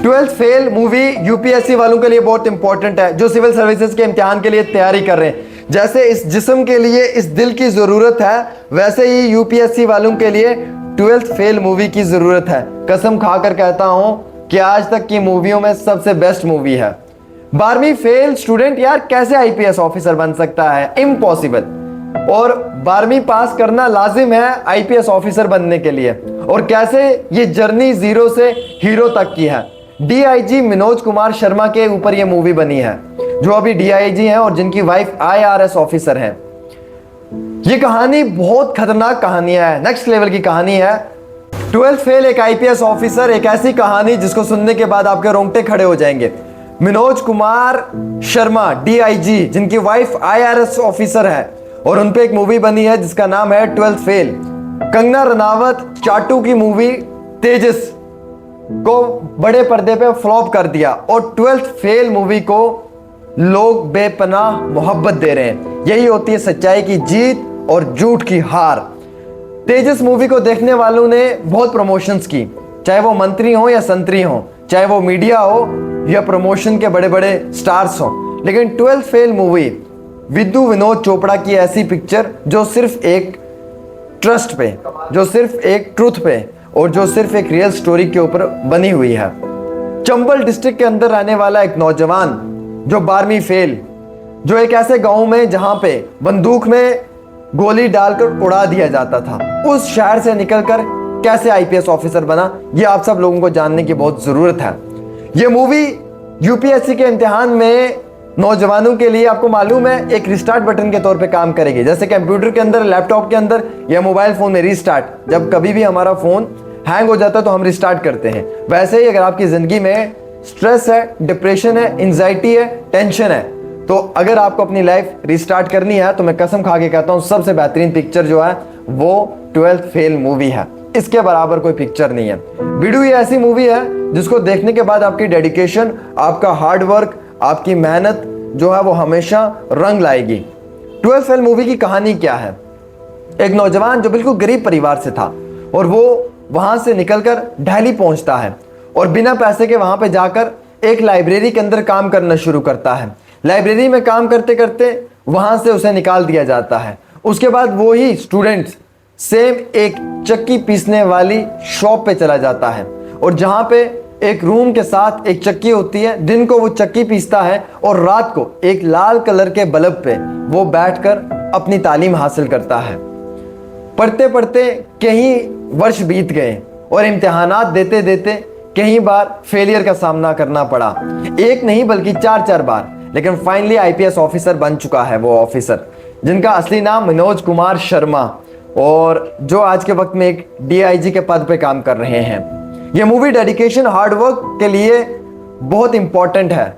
Twelfth fail movie UPSC वालों के लिए बहुत इंपॉर्टेंट है, जो सिविल सर्विसेज के इम्तिहान के लिए तैयारी कर रहे हैं। जैसे इस जिस्म के लिए इस दिल की ज़रूरत है, वैसे ही यूपीएससी वालों के लिए ट्वेल्थ फेल मूवी की ज़रूरत है। कसम खाकर कहता हूं कि आज तक की मूवियों में सबसे बेस्ट मूवी है। 12वीं फेल स्टूडेंट यार कैसे आईपीएस ऑफिसर बन सकता है? इम्पॉसिबल। और 12वीं पास करना लाजिम है आईपीएस ऑफिसर बनने के लिए। और कैसे ये जर्नी जीरो से हीरो तक की है। डीआईजी मनोज कुमार शर्मा के ऊपर ये मूवी बनी है, जो अभी डीआईजी हैं और जिनकी वाइफ आईआरएस ऑफिसर है। ये कहानी बहुत खतरनाक कहानी है, नेक्स्ट लेवल की कहानी है। ट्वेल्थ फेल एक आईपीएस ऑफिसर, एक ऐसी कहानी जिसको सुनने के बाद आपके रोंगटे खड़े हो जाएंगे। मनोज कुमार शर्मा डीआईजी, जिनकी वाइफ आईआरएस ऑफिसर है, और उनपे एक मूवी बनी है जिसका नाम है ट्वेल्थ फेल। कंगना रनावत चाटू की मूवी तेजस को बड़े पर्दे पे फ्लॉप कर दिया, और ट्वेल्थ फेल मूवी को लोग बेपनाह मोहब्बत दे रहे हैं। यही होती है सच्चाई की जीत और झूठ की हार। तेजस मूवी को देखने वालों ने बहुत प्रमोशंस की, चाहे वो मंत्री हो या संतरी हो, चाहे वो मीडिया हो या प्रमोशन के बड़े बड़े स्टार्स हो। लेकिन twelfth fail movie विद्यु Vinod Chopra की ऐसी पिक्चर जो सिर्फ एक ट्रस्ट पे, जो सिर्फ एक ट्रूथ पे और जो सिर्फ एक रियल स्टोरी के ऊपर बनी हुई है। चंबल डिस्ट्रिक्ट के अंदर रहने वाला एक नौजवान जो 12वीं फेल, जो एक ऐसे गांव में जहां पे बंदूक में गोली डालकर उड़ा दिया जाता था, उस शहर से निकलकर कैसे आईपीएस ऑफिसर बना, ये आप सब लोगों को जानने की बहुत जरूरत है। ये मूवी यूपीएससी के इम्तिहान में नौजवानों के लिए, आपको मालूम है, एक रिस्टार्ट बटन के तौर पे काम करेगी। जैसे कंप्यूटर के अंदर, लैपटॉप के अंदर या मोबाइल फोन में रिस्टार्ट, जब कभी भी हमारा फोन हैंग हो जाता है तो हम रिस्टार्ट करते हैं, वैसे ही अगर आपकी जिंदगी में स्ट्रेस है, डिप्रेशन है, एंजाइटी है, टेंशन है, तो अगर आपको अपनी लाइफ रिस्टार्ट करनी है तो मैं कसम खा के कहता हूं सबसे बेहतरीन पिक्चर जो है वो ट्वेल्थ फेल मूवी है। इसके बराबर कोई पिक्चर नहीं है। वीडियो ये ऐसी मूवी है जिसको देखने के बाद आपकी डेडिकेशन, आपका हार्ड वर्क, आपकी मेहनत जो है वो हमेशा रंग लाएगी। ट्वेल्थ फेल मूवी की कहानी क्या है? एक नौजवान जो बिल्कुल गरीब परिवार से था और वो वहां से निकलकर दिल्ली पहुंचता है और बिना पैसे के वहां पे जाकर एक लाइब्रेरी के अंदर काम करना शुरू करता है। लाइब्रेरी में काम करते करते वहां से उसे निकाल दिया जाता है। उसके बाद वो ही स्टूडेंट सेम एक चक्की पीसने वाली शॉप पे चला जाता है, और जहां पे एक रूम के साथ एक चक्की होती है, दिन को वो चक्की पीसता है और रात को एक लाल कलर के बल्ब पे वो बैठकर अपनी तालीम हासिल करता है। पढ़ते पढ़ते कई वर्ष बीत गए और इम्तिहानात देते देते कई बार फेलियर का सामना करना पड़ा, एक नहीं बल्कि 4 बार। लेकिन फाइनली आईपीएस ऑफिसर बन चुका है वो ऑफिसर, जिनका असली नाम मनोज कुमार शर्मा, और जो आज के वक्त में एक डीआईजी के पद पे काम कर रहे हैं। ये मूवी डेडिकेशन, हार्डवर्क के लिए बहुत इंपॉर्टेंट है।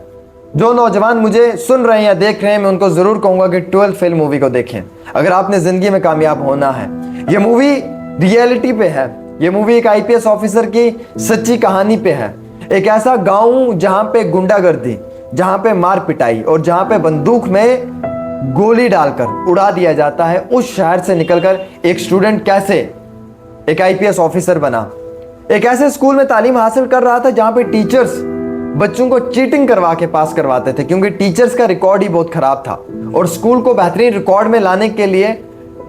जो नौजवान मुझे सुन रहे हैं या देख रहे हैं, मैं उनको जरूर कहूंगा कि ट्वेल्थ फेल मूवी को देखें अगर आपने जिंदगी में कामयाब होना है। ये मूवी रियलिटी पे है। ये मूवी एक आईपीएस ऑफिसर की सच्ची कहानी पे है। एक ऐसा गांव जहां पे गुंडागर्दी, जहां पे मार पिटाई और जहां पे बंदूक में गोली डालकर उड़ा दिया जाता है, उस शहर से निकलकर एक स्टूडेंट कैसे एक आईपीएस ऑफिसर बना। एक ऐसे स्कूल में तालीम हासिल कर रहा था जहां पे टीचर्स बच्चों को चीटिंग करवा के पास करवाते थे, क्योंकि टीचर्स का रिकॉर्ड ही बहुत खराब था, और स्कूल को बेहतरीन रिकॉर्ड में लाने के लिए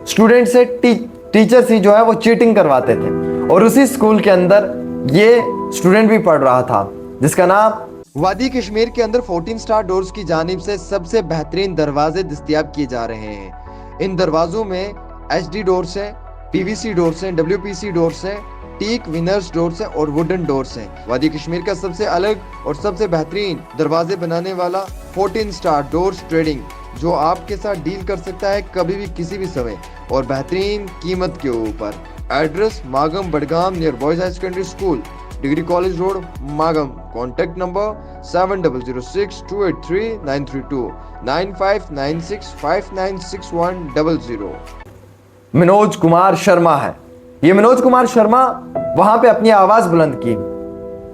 स्टूडेंट से टीचर्स ही जो है वो चीटिंग करवाते थे। और उसी स्कूल के अंदर ये स्टूडेंट भी पढ़ रहा था, जिसका नाम वादी कश्मीर के अंदर 14 स्टार डोर्स की जानिब से सबसे बेहतरीन दरवाजे दस्तयाब किए जा रहे हैं। इन दरवाजों में HD डोर्स हैं, PVC डोर्स हैं, WPC डोर्स हैं, टीक विनर्स डोर्स हैं और वुडन डोर्स हैं। वादी कश्मीर का सबसे अलग और सबसे बेहतरीन दरवाजे बनाने वाला 14 स्टार डोर्स ट्रेडिंग, जो आपके साथ डील कर सकता है कभी भी किसी भी समय और बेहतरीन कीमत के ऊपर। Address Magam Budgam near boys high secondary school, degree college road, Magam. Contact number 7006283932 9596596100। Manoj Kumar Sharma है। ये मनोज कुमार शर्मा वहां पे अपनी आवाज बुलंद की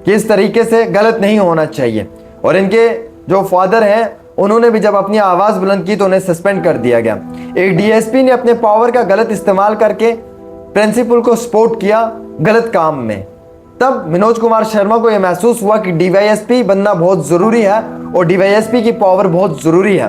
कि इस तरीके से गलत नहीं होना चाहिए, और इनके जो फादर हैं उन्होंने भी जब अपनी आवाज बुलंद की तो उन्हें सस्पेंड कर दिया गया। एक डीएसपी ने अपने पावर का गलत इस्तेमाल करके प्रिंसिपल को सपोर्ट किया गलत काम में, तब मनोज कुमार शर्मा को यह महसूस हुआ कि डीवाईएसपी बनना बहुत जरूरी है और डीवाईएसपी की पावर बहुत जरूरी है।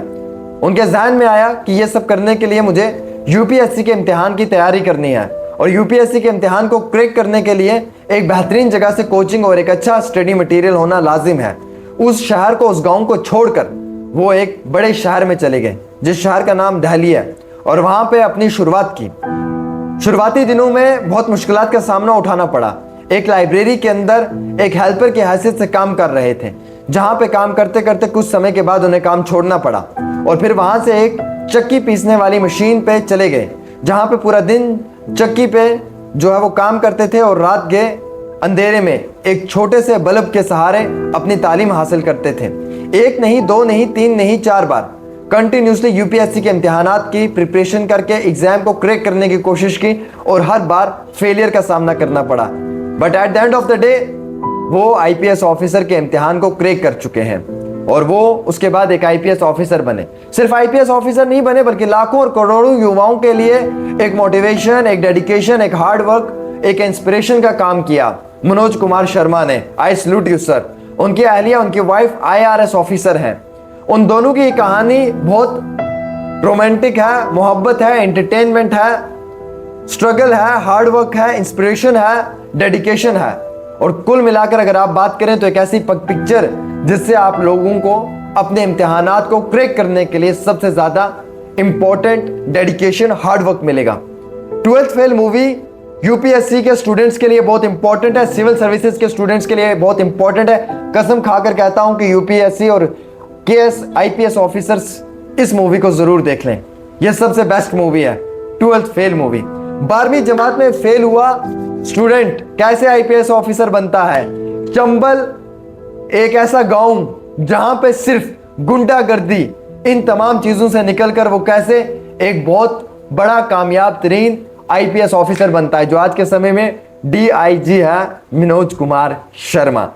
उनके जहन में आया कि यह सब करने के लिए मुझे यूपीएससी के इम्तिहान की तैयारी करनी है और यूपीएससी के इम्तिहान को क्रैक करने के लिए एक बेहतरीन जगह से कोचिंग और एक अच्छा स्टडी मटेरियल होना लाजिम है। उस शहर को, उस गांव को छोड़कर वो एक बड़े शहर में चले गए जिस शहर का नाम दिल्ली है और वहां पे अपनी शुरुआत की। शुरुआती दिनों में बहुत मुश्किलात का सामना उठाना पड़ा। एक लाइब्रेरी के अंदर एक हेल्पर की हैसियत से काम कर रहे थे, जहां पे काम करते करते कुछ समय के बाद उन्हें काम छोड़ना पड़ा और फिर वहां से एक चक्की पीसने वाली मशीन पे चले गए, जहां पे पूरा दिन चक्की पे जो है वो काम करते थे और रात के अंधेरे में एक छोटे से बल्ब के सहारे अपनी तालीम हासिल करते थे। एक नहीं, दो नहीं, तीन नहीं, 4 बार कंटिन्यूसली यूपीएससी के इम्तिहानात की प्रिपरेशन करके एग्जाम को क्रैक करने की कोशिश की और हर बार फेलियर का सामना करना पड़ा। But at the end of the day वो आईपीएस ऑफिसर के इम्तिहान को क्रैक कर चुके हैं और वो उसके बाद एक आईपीएस ऑफिसर बने। सिर्फ आईपीएस ऑफिसर नहीं बने बल्कि लाखों और करोड़ों युवाओं के लिए एक मोटिवेशन, एक डेडिकेशन, एक हार्ड वर्क, एक इंस्पिरेशन का काम किया मनोज कुमार शर्मा ने। आई सैल्यूट यू सर। उनकी अहलिया, उनकी वाइफ आईआरएस ऑफिसर हैं। उन दोनों की कहानी बहुत रोमांटिक है, मोहब्बत है, एंटरटेनमेंट है, स्ट्रगल है, हार्ड वर्क है, इंस्पिरेशन है, डेडिकेशन है और कुल मिलाकर अगर आप बात करें तो एक ऐसी पिक्चर जिससे आप लोगों को अपने इम्तिहानात को क्रैक करने के लिए सबसे ज्यादा इंपॉर्टेंट डेडिकेशन, हार्ड वर्क मिलेगा। 12th फेल मूवी यूपीएससी के स्टूडेंट्स के लिए बहुत इंपॉर्टेंट है, सिविल सर्विसेज के स्टूडेंट्स के लिए बहुत इंपॉर्टेंट है। कसम खाकर कहता हूं कि यूपीएससी और केएस आईपीएस ऑफिसर्स इस मूवी को जरूर देख लें। यह सबसे बेस्ट मूवी है, 12th फेल मूवी। 12वीं जमात में फेल हुआ स्टूडेंट कैसे आईपीएस ऑफिसर बनता है। चंबल एक ऐसा गांव जहां पे सिर्फ गुंडागर्दी, इन तमाम चीजों से निकलकर वो कैसे एक बहुत बड़ा कामयाब तरीन आईपीएस ऑफिसर बनता है, जो आज के समय में डीआईजी है मनोज कुमार शर्मा।